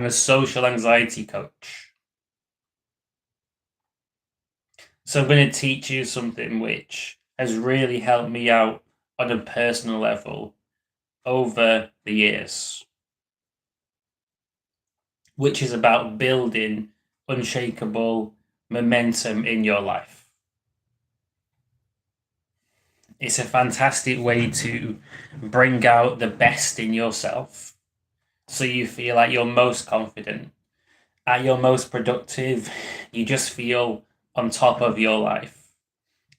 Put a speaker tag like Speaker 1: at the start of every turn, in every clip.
Speaker 1: I'm a social anxiety coach. So I'm going to teach you something which has really helped me out on a personal level over the years, which is about building unshakable momentum in your life. It's a fantastic way to bring out the best in yourself so you feel like you're most confident, at your most productive, you just feel on top of your life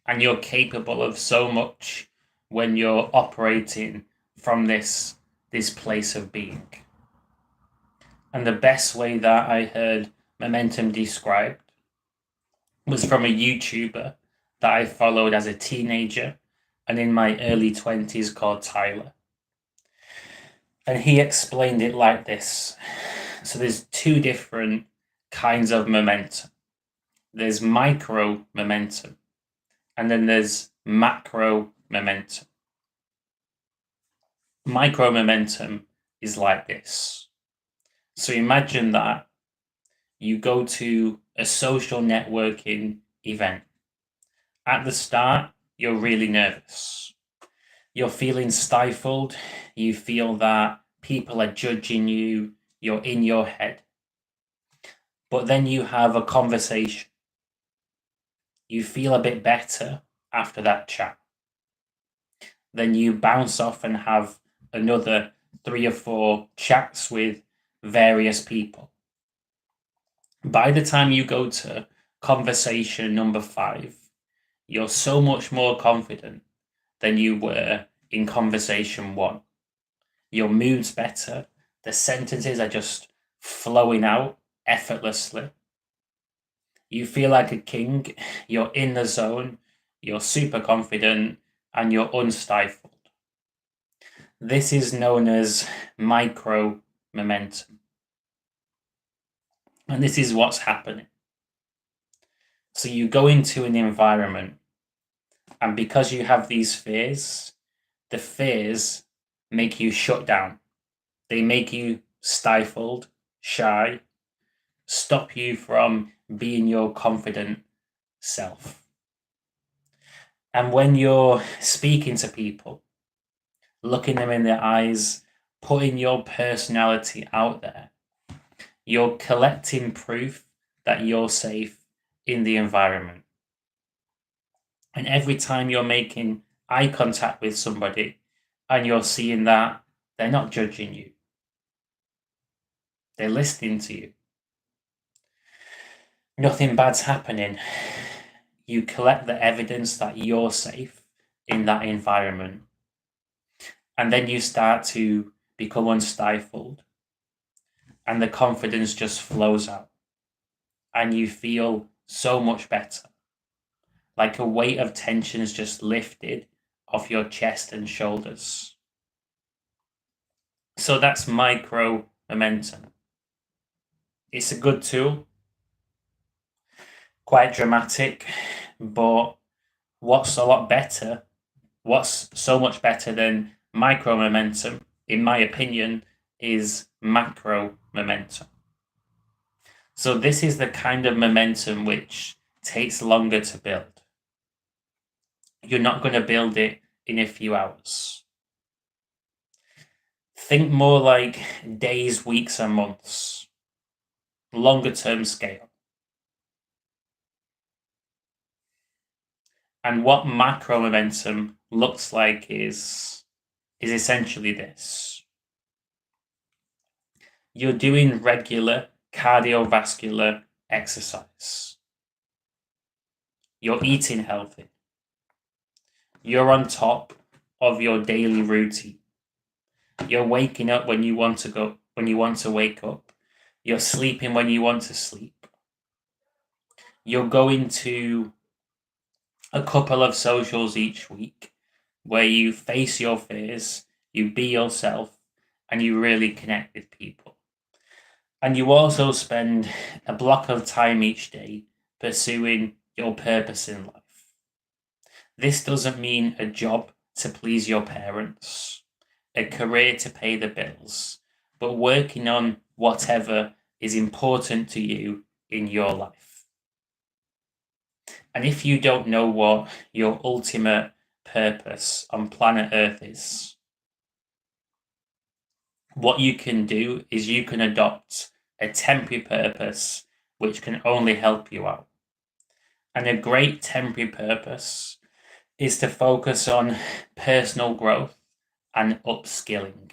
Speaker 1: and you're capable of so much when you're operating from this place of being. And the best way that I heard momentum described was from a YouTuber that I followed as a teenager and in my early 20s called Tyler. And he explained it like this. So there's two different kinds of momentum. There's micro momentum and then there's macro momentum. Micro momentum is like this. So imagine that you go to a social networking event. At the start, you're really nervous. You're feeling stifled. You feel that people are judging you. You're in your head. But then you have a conversation. You feel a bit better after that chat. Then you bounce off and have another 3 or 4 chats with various people. By the time you go to conversation number 5, you're so much more confident than you were in conversation 1. Your mood's better. The sentences are just flowing out effortlessly. You feel like a king. You're in the zone. You're super confident and you're unstifled. This is known as micro momentum. And this is what's happening. So you go into an environment, and because you have these fears, the fears make you shut down. They make you stifled, shy, stop you from being your confident self. And when you're speaking to people, looking them in their eyes, putting your personality out there, you're collecting proof that you're safe in the environment. And every time you're making eye contact with somebody and you're seeing that they're not judging you, they're listening to you, nothing bad's happening. You collect the evidence that you're safe in that environment. And then you start to become unstifled. And the confidence just flows out. And you feel so much better. Like a weight of tension is just lifted off your chest and shoulders. So that's micro momentum. It's a good tool, quite dramatic, but what's a lot better, what's so much better than micro momentum, in my opinion, is macro momentum. So this is the kind of momentum which takes longer to build. You're not going to build it in a few hours. Think more like days, weeks, and months. Longer term scale. And what macro momentum looks like is essentially this. You're doing regular cardiovascular exercise. You're eating healthy. You're on top of your daily routine. You're waking up when you want to wake up. You're sleeping when you want to sleep. You're going to a couple of socials each week where you face your fears, you be yourself, and you really connect with people. And you also spend a block of time each day pursuing your purpose in life. This doesn't mean a job to please your parents, a career to pay the bills, but working on whatever is important to you in your life. And if you don't know what your ultimate purpose on planet Earth is, what you can do is you can adopt a temporary purpose which can only help you out. And a great temporary purpose is to focus on personal growth and upskilling.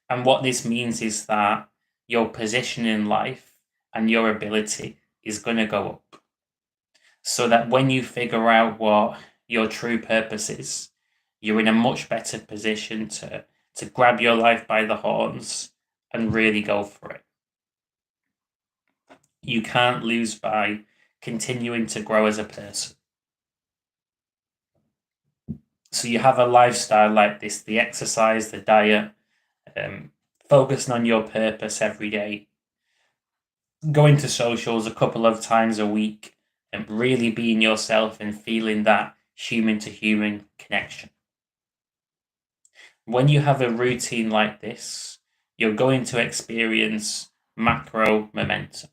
Speaker 1: And what this means is that your position in life and your ability is going to go up. So that when you figure out what your true purpose is, you're in a much better position to grab your life by the horns and really go for it. You can't lose by continuing to grow as a person. So you have a lifestyle like this, the exercise, the diet, focusing on your purpose every day, going to socials a couple of times a week, and really being yourself and feeling that human to human connection. When you have a routine like this, you're going to experience macro momentum.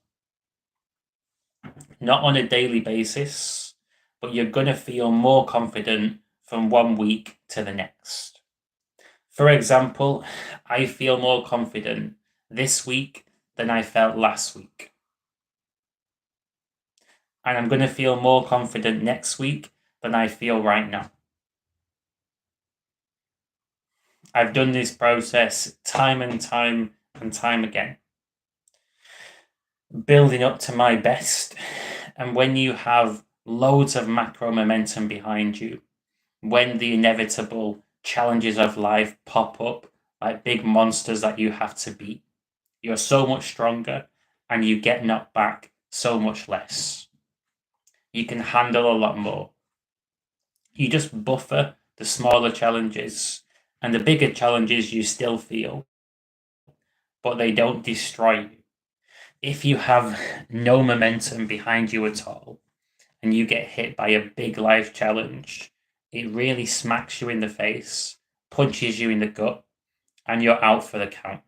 Speaker 1: Not on a daily basis, but you're going to feel more confident from one week to the next. For example, I feel more confident this week than I felt last week. And I'm going to feel more confident next week than I feel right now. I've done this process time and time and time again, building up to my best. And when you have loads of macro momentum behind you, when the inevitable challenges of life pop up like big monsters that you have to beat, you're so much stronger and you get knocked back so much less. You can handle a lot more. You just buffer the smaller challenges, and the bigger challenges you still feel, but they don't destroy you. If you have no momentum behind you at all, and you get hit by a big life challenge, it really smacks you in the face, punches you in the gut, and you're out for the count.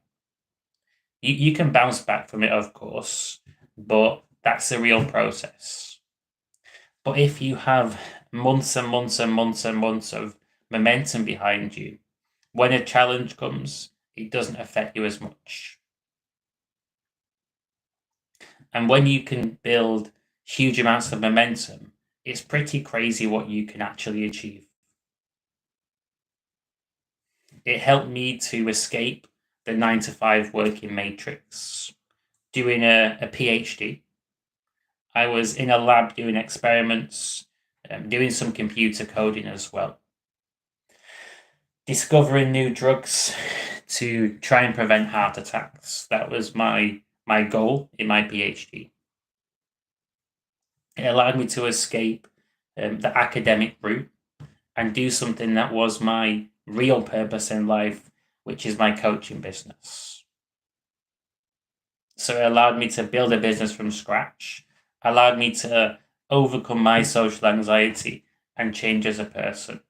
Speaker 1: You can bounce back from it, of course, but that's the real process. But if you have months and months and months and months of momentum behind you, when a challenge comes, it doesn't affect you as much. And when you can build huge amounts of momentum, it's pretty crazy what you can actually achieve. It helped me to escape the 9 to 5 working matrix, doing a PhD. I was in a lab doing experiments, doing some computer coding as well, discovering new drugs to try and prevent heart attacks. That was my goal in my PhD. It allowed me to escape the academic route and do something that was my real purpose in life, which is my coaching business. So it allowed me to build a business from scratch, allowed me to overcome my social anxiety and change as a person.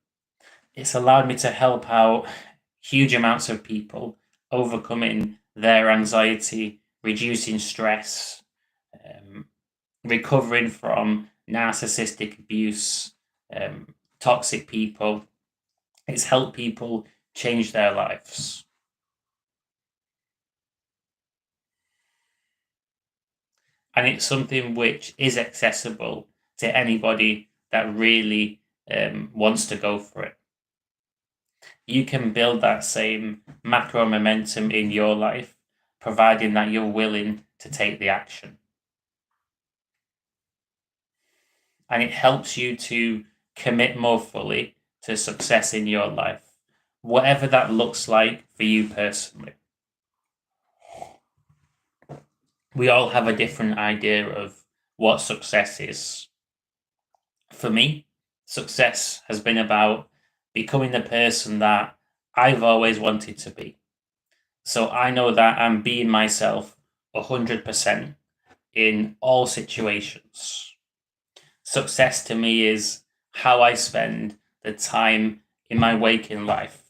Speaker 1: It's allowed me to help out huge amounts of people overcoming their anxiety, reducing stress, recovering from narcissistic abuse, toxic people. It's helped people change their lives. And it's something which is accessible to anybody that really wants to go for it. You can build that same macro momentum in your life, providing that you're willing to take the action. And it helps you to commit more fully to success in your life, whatever that looks like for you personally. We all have a different idea of what success is. For me, success has been about becoming the person that I've always wanted to be. So I know that I'm being myself 100% in all situations. Success to me is how I spend the time in my waking life.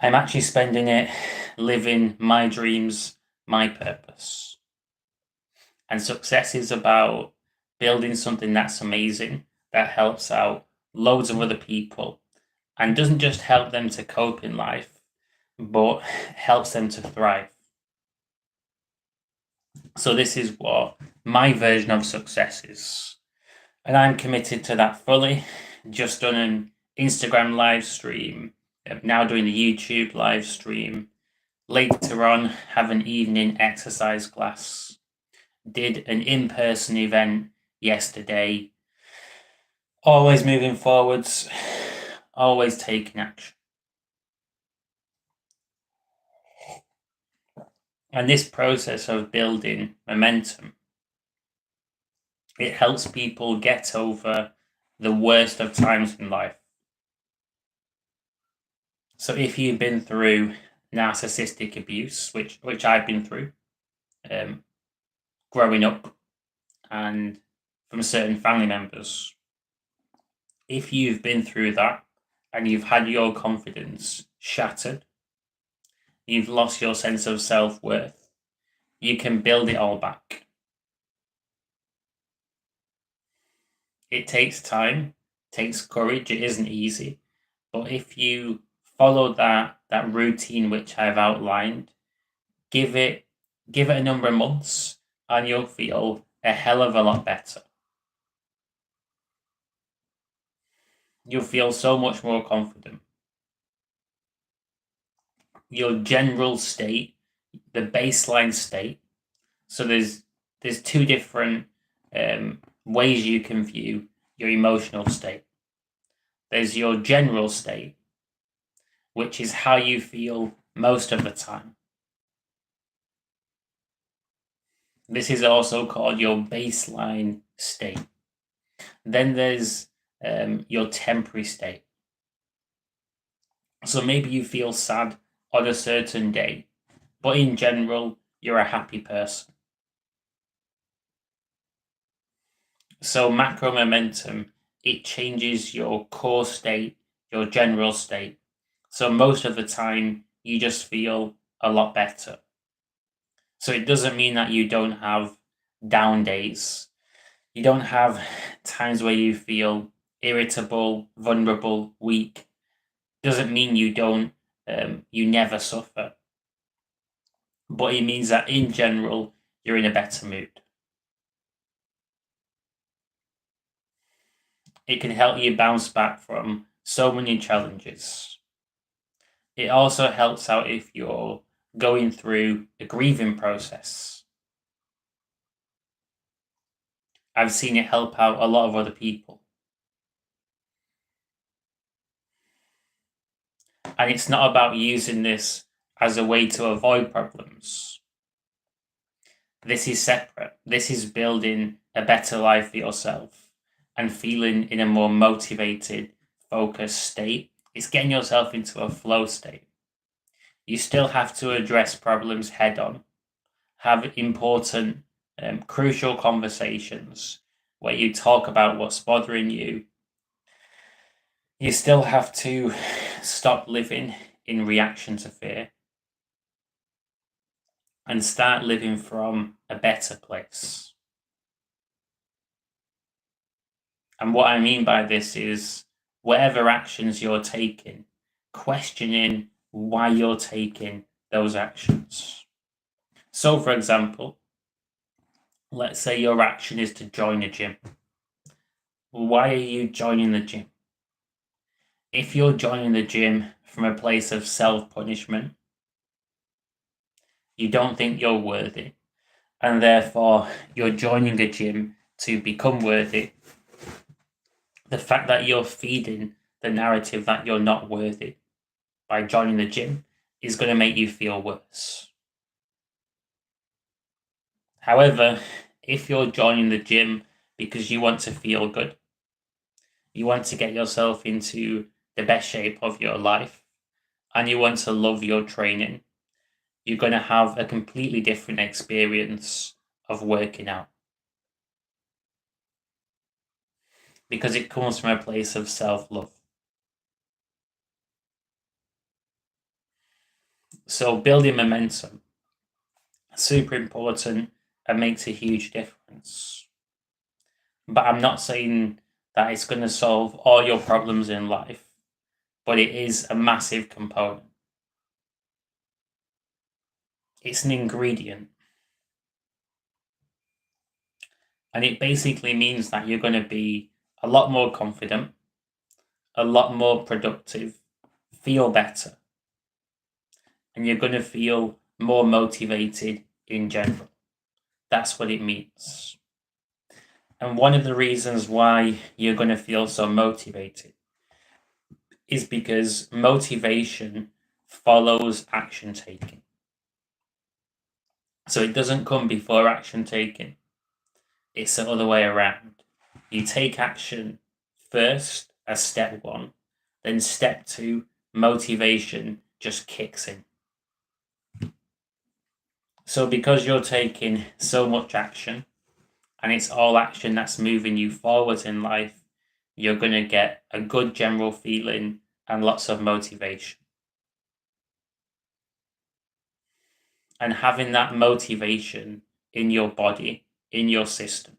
Speaker 1: I'm actually spending it living my dreams, my purpose. And success is about building something that's amazing, that helps out loads of other people, and doesn't just help them to cope in life, but helps them to thrive. So, this is what my version of success is. And I'm committed to that fully. Just done an Instagram live stream, now doing the YouTube live stream. Later on, have an evening exercise class. Did an in-person event yesterday. Always moving forwards, always taking action. And this process of building momentum, it helps people get over the worst of times in life. So if you've been through narcissistic abuse, which I've been through, growing up, and from certain family members, if you've been through that and you've had your confidence shattered, you've lost your sense of self-worth, you can build it all back. It takes time, takes courage, it isn't easy. But if you follow that routine which I've outlined, give it a number of months and you'll feel a hell of a lot better. You'll feel so much more confident. Your general state, the baseline state. So there's two different ways you can view your emotional state. There's your general state, which is how you feel most of the time. This is also called your baseline state. Then there's your temporary state. So maybe you feel sad on a certain day, but in general, you're a happy person. So macro momentum, it changes your core state, your general state. So most of the time, you just feel a lot better. So it doesn't mean that you don't have down days. You don't have times where you feel irritable, vulnerable, weak. Doesn't mean you don't, you never suffer. But it means that in general, you're in a better mood. It can help you bounce back from so many challenges. It also helps out if you're going through a grieving process. I've seen it help out a lot of other people. And it's not about using this as a way to avoid problems. This is separate. This is building a better life for yourself and feeling in a more motivated, focused state. It's getting yourself into a flow state. You still have to address problems head on, have important, crucial conversations where you talk about what's bothering you. You still have to stop living in reaction to fear and start living from a better place. And what I mean by this is whatever actions you're taking, questioning why you're taking those actions. So, for example, let's say your action is to join a gym. Why are you joining the gym? If you're joining the gym from a place of self-punishment, you don't think you're worthy, and therefore you're joining a gym to become worthy. The fact that you're feeding the narrative that you're not worthy by joining the gym is going to make you feel worse. However, if you're joining the gym because you want to feel good, you want to get yourself into the best shape of your life, and you want to love your training, you're going to have a completely different experience of working out. Because it comes from a place of self-love. So building momentum, super important and makes a huge difference. But I'm not saying that it's going to solve all your problems in life, but it is a massive component. It's an ingredient. And it basically means that you're going to be a lot more confident, a lot more productive, feel better, and you're going to feel more motivated in general. That's what it means. And one of the reasons why you're going to feel so motivated is because motivation follows action taking. So it doesn't come before action taking. It's the other way around. You take action first as step one, then step two, motivation just kicks in. So because you're taking so much action, and it's all action that's moving you forward in life, you're going to get a good general feeling and lots of motivation. And having that motivation in your body, in your system,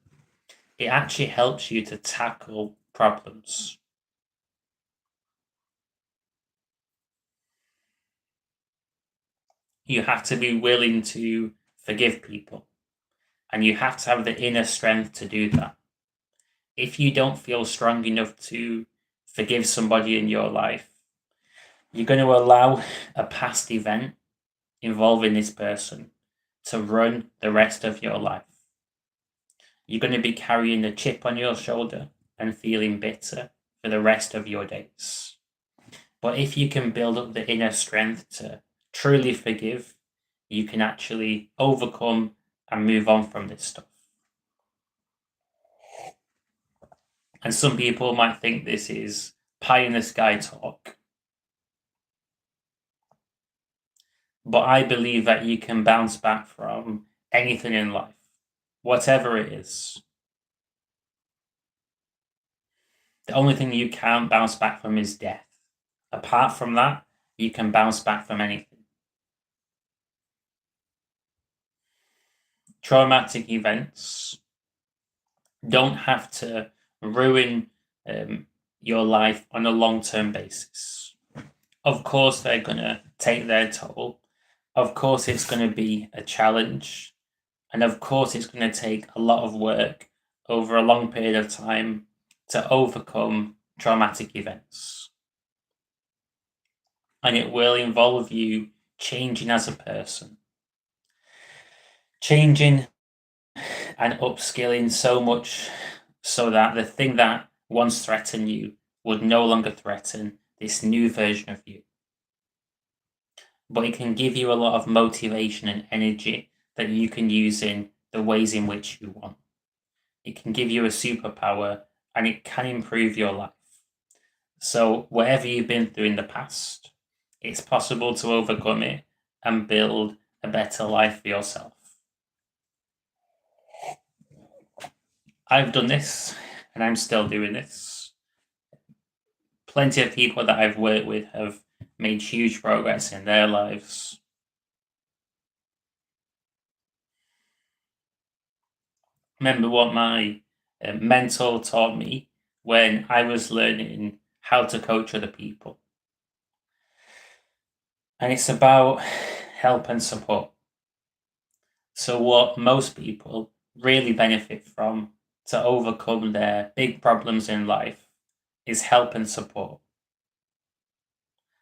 Speaker 1: it actually helps you to tackle problems. You have to be willing to forgive people, and you have to have the inner strength to do that. If you don't feel strong enough to forgive somebody in your life, you're going to allow a past event involving this person to run the rest of your life. You're going to be carrying a chip on your shoulder and feeling bitter for the rest of your days. But if you can build up the inner strength to truly forgive, you can actually overcome and move on from this stuff. And some people might think this is pie in the sky talk. But I believe that you can bounce back from anything in life, whatever it is. The only thing you can't bounce back from is death. Apart from that, you can bounce back from anything. Traumatic events don't have to ruin your life on a long-term basis. Of course, they're going to take their toll. Of course, it's going to be a challenge. And of course, it's going to take a lot of work over a long period of time to overcome traumatic events. And it will involve you changing as a person, changing and upskilling so much so that the thing that once threatened you would no longer threaten this new version of you. But it can give you a lot of motivation and energy that you can use in the ways in which you want. It can give you a superpower and it can improve your life. So whatever you've been through in the past, it's possible to overcome it and build a better life for yourself. I've done this and I'm still doing this. Plenty of people that I've worked with have made huge progress in their lives. Remember what my mentor taught me when I was learning how to coach other people. And it's about help and support. So what most people really benefit from to overcome their big problems in life is help and support.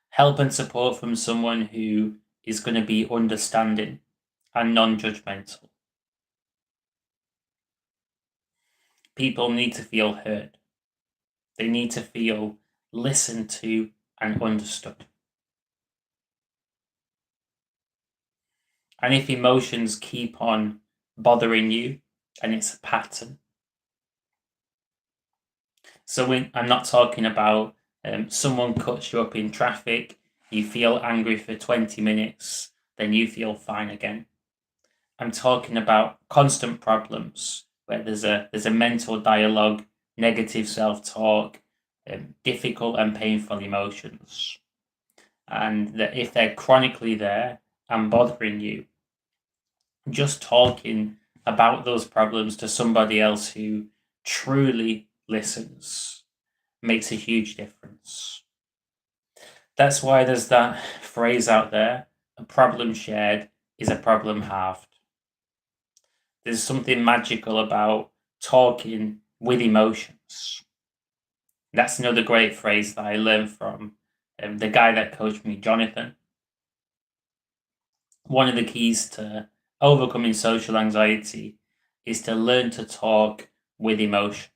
Speaker 1: Help and support from someone who is going to be understanding and non-judgmental. People need to feel heard. They need to feel listened to and understood. And if emotions keep on bothering you and it's a pattern, so I'm not talking about someone cuts you up in traffic, you feel angry for 20 minutes, then you feel fine again. I'm talking about constant problems where there's a mental dialogue, negative self-talk, difficult and painful emotions. and that if they're chronically there and bothering you, just talking about those problems to somebody else who truly listens makes a huge difference. That's why there's that phrase out there: a problem shared is a problem halved. There's something magical about talking with emotions. That's another great phrase that I learned from the guy that coached me, Jonathan. One of the keys to overcoming social anxiety is to learn to talk with emotion.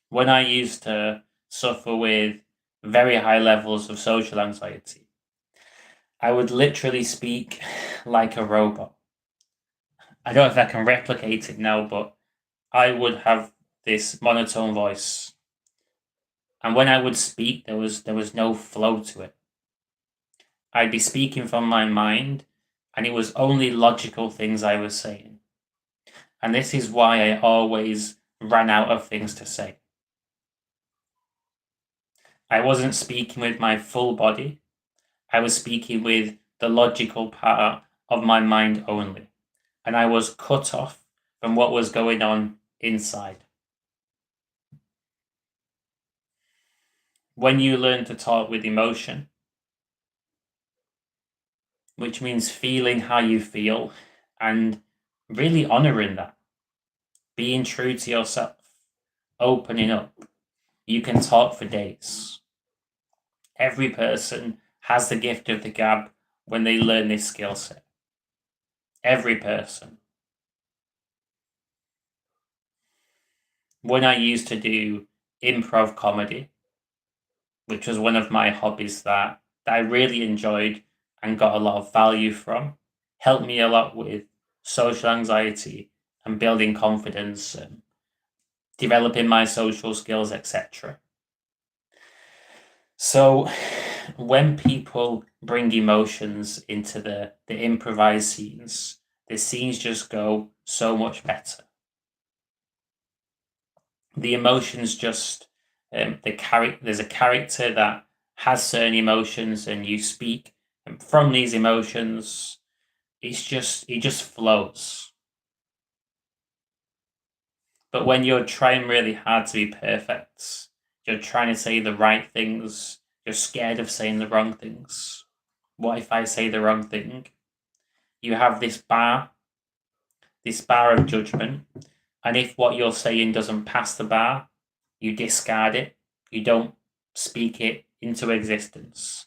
Speaker 1: When I used to suffer with very high levels of social anxiety, I would literally speak like a robot. I don't know if I can replicate it now, but I would have this monotone voice. And when I would speak, there was no flow to it. I'd be speaking from my mind, and it was only logical things I was saying. And this is why I always ran out of things to say. I wasn't speaking with my full body. I was speaking with the logical part of my mind only. And I was cut off from what was going on inside. When you learn to talk with emotion, which means feeling how you feel and really honoring that, being true to yourself, opening up, you can talk for days. Every person has the gift of the gab when they learn this skill set. Every person. When I used to do improv comedy, which was one of my hobbies that I really enjoyed and got a lot of value from, helped me a lot with social anxiety and building confidence and developing my social skills, etc. So when people bring emotions into the improvised scenes, the scenes just go so much better. The emotions just there's a character that has certain emotions, and you speak from these emotions. It just flows. But when you're trying really hard to be perfect, you're trying to say the right things, you're scared of saying the wrong things. What if I say the wrong thing? You have this bar of judgment, and if what you're saying doesn't pass the bar, you discard it. You don't speak it into existence.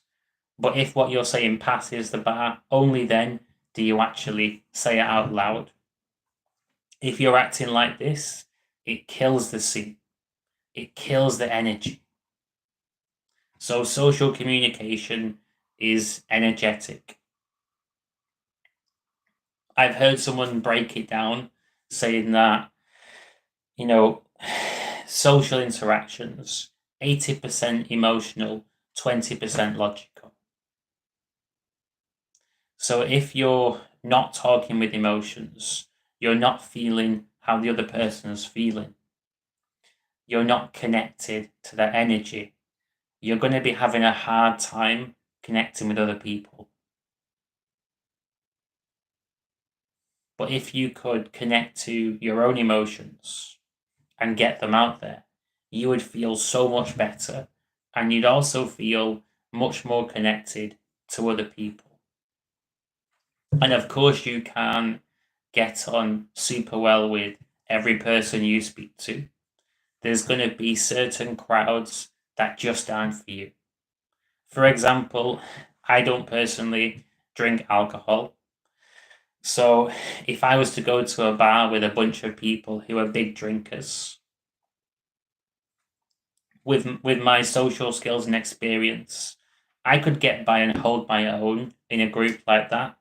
Speaker 1: But if what you're saying passes the bar, only then do you actually say it out loud. If you're acting like this, it kills the scene. It kills the energy. So social communication is energetic. I've heard someone break it down saying that, you know, social interactions, 80% emotional, 20% logical. So if you're not talking with emotions, you're not feeling how the other person is feeling, you're not connected to their energy, you're going to be having a hard time connecting with other people. But if you could connect to your own emotions and get them out there, you would feel so much better, and you'd also feel much more connected to other people. And of course, you can get on super well with every person you speak to. There's going to be certain crowds that just aren't for you. For example, I don't personally drink alcohol. So if I was to go to a bar with a bunch of people who are big drinkers, with my social skills and experience, I could get by and hold my own in a group like that,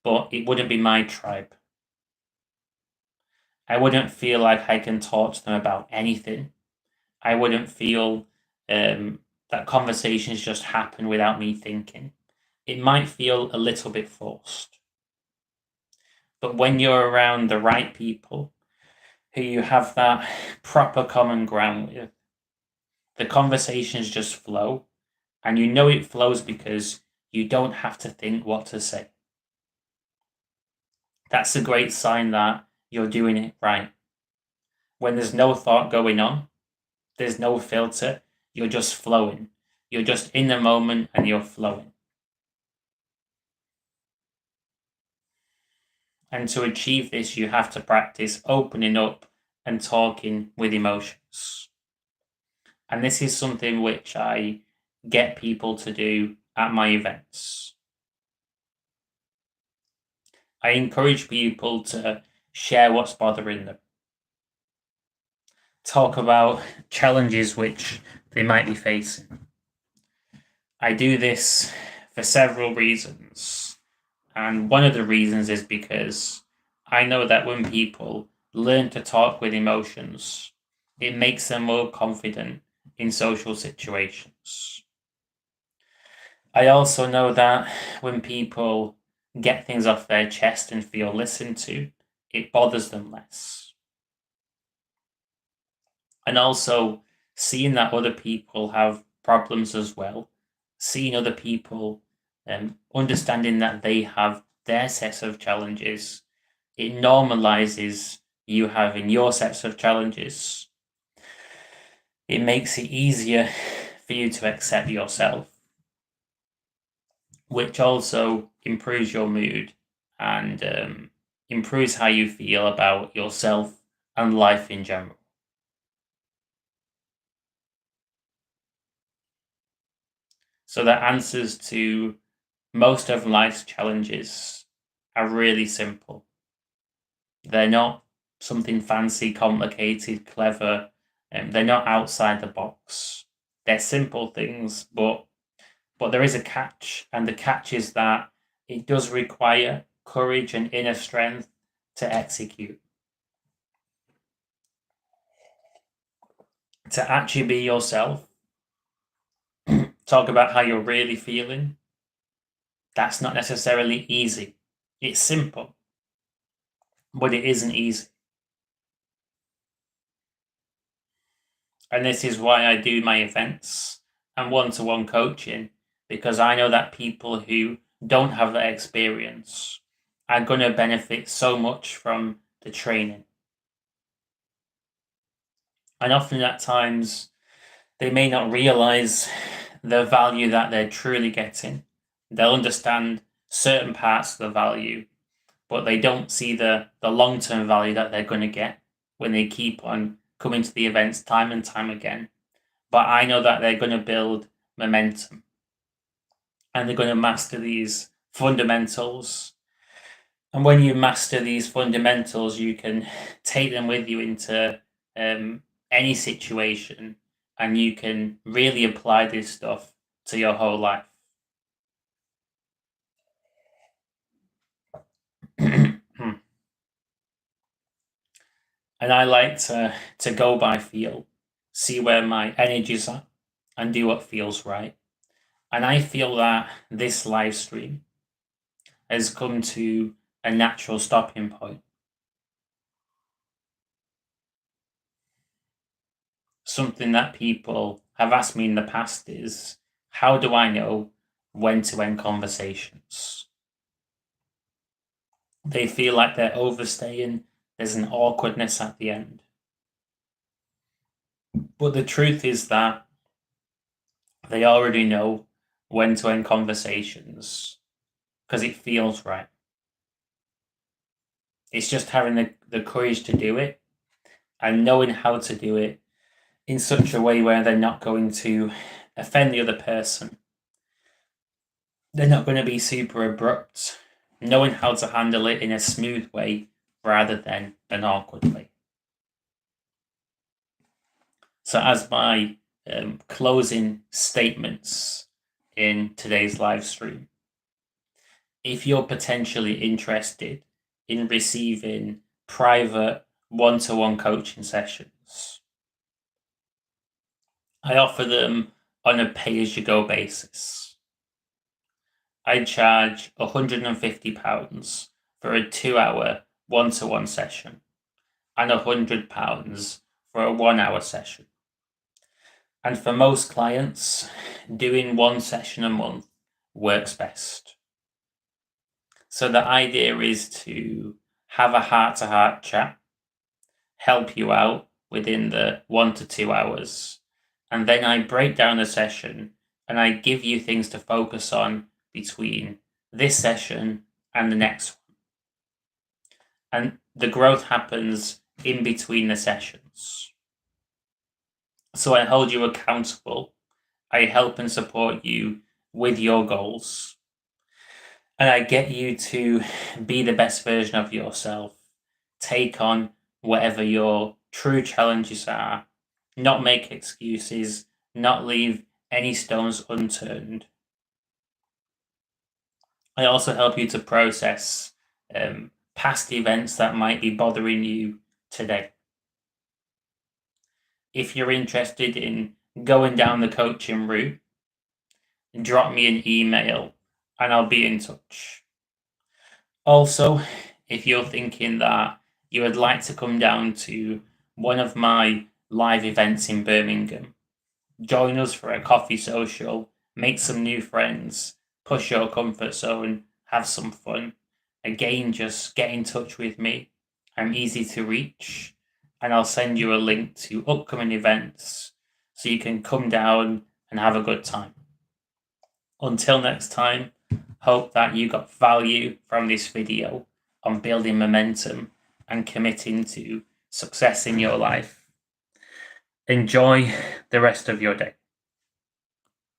Speaker 1: but it wouldn't be my tribe. I wouldn't feel like I can talk to them about anything. I wouldn't feel that conversations just happen without me thinking. It might feel a little bit forced. But when you're around the right people who you have that proper common ground with, The conversations just flow, and you know it flows because you don't have to think what to say. That's a great sign that you're doing it right. When there's no thought going on, there's no filter, you're just flowing. You're just in the moment and you're flowing. And to achieve this, you have to practice opening up and talking with emotions. And this is something which I get people to do at my events. I encourage people to share what's bothering them, talk about challenges which they might be facing. I do this for several reasons. And one of the reasons is because I know that when people learn to talk with emotions, it makes them more confident in social situations. I also know that when people get things off their chest and feel listened to, it bothers them less. And also, seeing that other people have problems as well, seeing other people understanding that they have their sets of challenges, it normalizes you having your sets of challenges. It makes it easier for you to accept yourself, which also improves your mood and improves how you feel about yourself and life in general. So the answers to most of life's challenges are really simple. They're not something fancy, complicated, clever, and they're not outside the box. They're simple things, but there is a catch, and the catch is that it does require courage and inner strength to execute. To actually be yourself, talk about how you're really feeling, that's not necessarily easy. It's simple, but it isn't easy. And this is why I do my events and one-to-one coaching, because I know that people who don't have that experience are going to benefit so much from the training. And often at times, they may not realize the value that they're truly getting. They'll understand certain parts of the value, but they don't see the long-term value that they're going to get when they keep on coming to the events time and time again. But I know that they're going to build momentum and they're going to master these fundamentals. And when you master these fundamentals, you can take them with you into any situation and you can really apply this stuff to your whole life. And I like to go by feel, see where my energies are, and do what feels right. And I feel that this live stream has come to a natural stopping point. Something that people have asked me in the past is, how do I know when to end conversations? They feel like they're overstaying, there's an awkwardness at the end. But the truth is that they already know when to end conversations because it feels right. It's just having the courage to do it and knowing how to do it in such a way where they're not going to offend the other person. They're not going to be super abrupt, knowing how to handle it in a smooth way rather than an awkward way. So, as my closing statements in today's live stream, if you're potentially interested in receiving private one-to-one coaching sessions, I offer them on a pay-as-you-go basis. I charge £150 for a 2-hour one-to-one session and £100 for a 1-hour session. And for most clients, doing one session a month works best. So the idea is to have a heart-to-heart chat, help you out within the 1 to 2 hours, and then I break down the session and I give you things to focus on between this session and the next one. And the growth happens in between the sessions. So I hold you accountable. I help and support you with your goals. And I get you to be the best version of yourself. Take on whatever your true challenges are. Not make excuses. Not leave any stones unturned. I also help you to process past events that might be bothering you today. If you're interested in going down the coaching route, drop me an email and I'll be in touch. Also, if you're thinking that you would like to come down to one of my live events in Birmingham, join us for a coffee social, make some new friends, push your comfort zone, have some fun. Again, just get in touch with me. I'm easy to reach, and I'll send you a link to upcoming events so you can come down and have a good time. Until next time, hope that you got value from this video on building momentum and committing to success in your life. Enjoy the rest of your day.